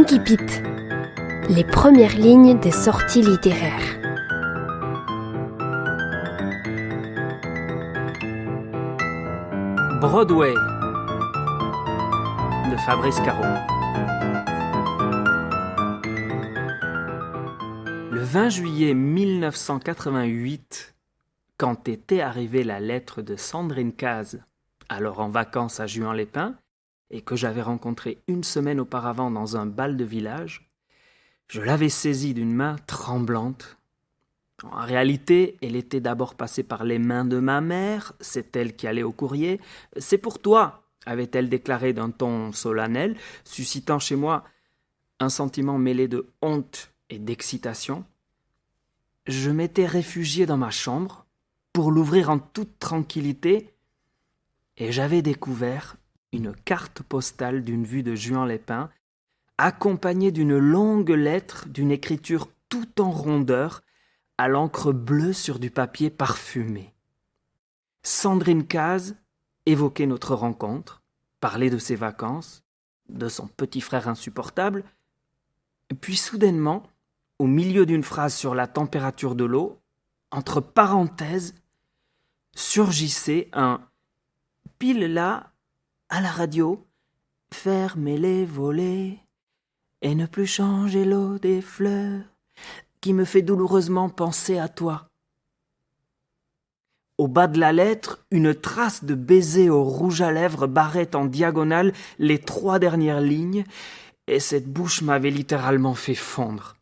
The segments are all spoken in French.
Incipit, les premières lignes des sorties littéraires. Broadway de Fabrice Caro. Le 20 juillet 1988, quand était arrivée la lettre de Sandrine Cazes, alors en vacances à Juan-les-Pins, et que j'avais rencontrée une semaine auparavant dans un bal de village, je l'avais saisie d'une main tremblante. En réalité, elle était d'abord passée par les mains de ma mère, c'est elle qui allait au courrier. « C'est pour toi », avait-elle déclaré d'un ton solennel, suscitant chez moi un sentiment mêlé de honte et d'excitation. Je m'étais réfugié dans ma chambre pour l'ouvrir en toute tranquillité et j'avais découvert une carte postale d'une vue de Juan-les-Pins, accompagnée d'une longue lettre d'une écriture tout en rondeur, à l'encre bleue sur du papier parfumé. Sandrine Cazes évoquait notre rencontre, parlait de ses vacances, de son petit frère insupportable, puis soudainement, au milieu d'une phrase sur la température de l'eau, entre parenthèses, surgissait un « pile là, à la radio, fermez les volets et ne plus changer l'eau des fleurs qui me fait douloureusement penser à toi. » Au bas de la lettre, une trace de baiser au rouge à lèvres barrait en diagonale les 3 dernières lignes et cette bouche m'avait littéralement fait fondre.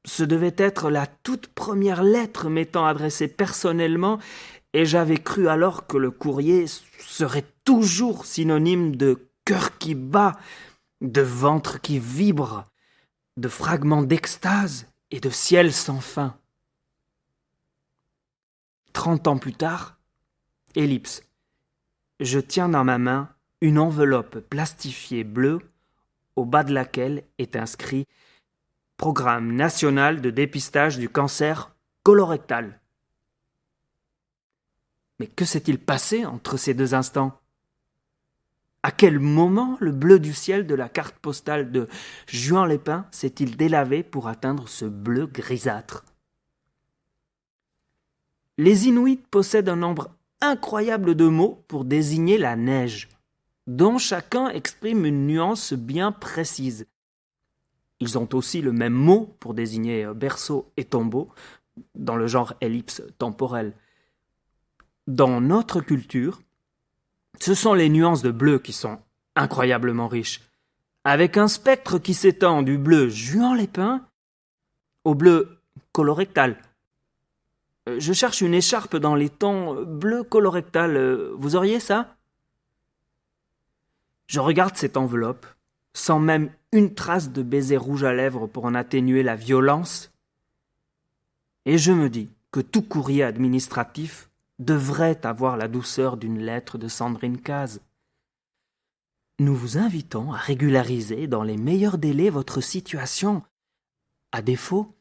Ce devait être la toute première lettre m'étant adressée personnellement et j'avais cru alors que le courrier serait toujours synonyme de cœur qui bat, de ventre qui vibre, de fragments d'extase et de ciel sans fin. 30 ans plus tard, ellipse. Je tiens dans ma main une enveloppe plastifiée bleue au bas de laquelle est inscrit « Programme national de dépistage du cancer colorectal ». Mais que s'est-il passé entre ces 2 instants ? À quel moment le bleu du ciel de la carte postale de Juan-les-Pins s'est-il délavé pour atteindre ce bleu grisâtre ? Les Inuits possèdent un nombre incroyable de mots pour désigner la neige, dont chacun exprime une nuance bien précise. Ils ont aussi le même mot pour désigner berceau et tombeau, dans le genre ellipse temporelle. Dans notre culture, ce sont les nuances de bleu qui sont incroyablement riches, avec un spectre qui s'étend du bleu Juan-les-Pins au bleu colorectal. Je cherche une écharpe dans les tons bleu colorectal. Vous auriez ça ? Je regarde cette enveloppe, sans même une trace de baiser rouge à lèvres pour en atténuer la violence, et je me dis que tout courrier administratif devrait avoir la douceur d'une lettre de Sandrine Cazes. Nous vous invitons à régulariser dans les meilleurs délais votre situation. À défaut,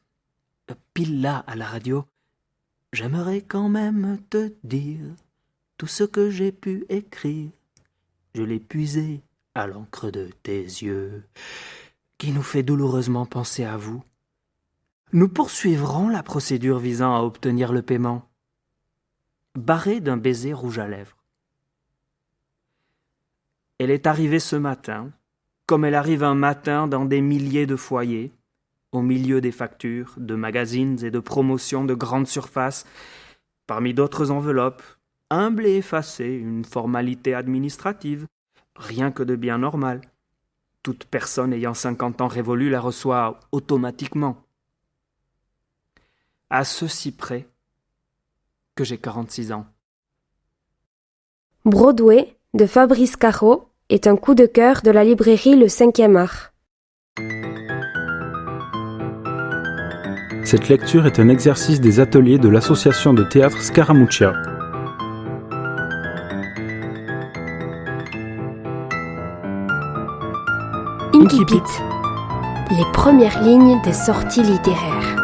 pile là à la radio, j'aimerais quand même te dire tout ce que j'ai pu écrire. Je l'ai puisé à l'encre de tes yeux, qui nous fait douloureusement penser à vous. Nous poursuivrons la procédure visant à obtenir le paiement. Barré d'un baiser rouge à lèvres. Elle est arrivée ce matin, comme elle arrive un matin dans des milliers de foyers, au milieu des factures, de magazines et de promotions de grandes surfaces, parmi d'autres enveloppes, humbles et effacées, une formalité administrative, rien que de bien normal. Toute personne ayant 50 ans révolus la reçoit automatiquement. À ceci près que j'ai 46 ans. Broadway de Fabrice Caro est un coup de cœur de la librairie Le 5e art. Cette lecture est un exercice des ateliers de l'association de théâtre Scaramuccia. Incipit, les premières lignes des sorties littéraires.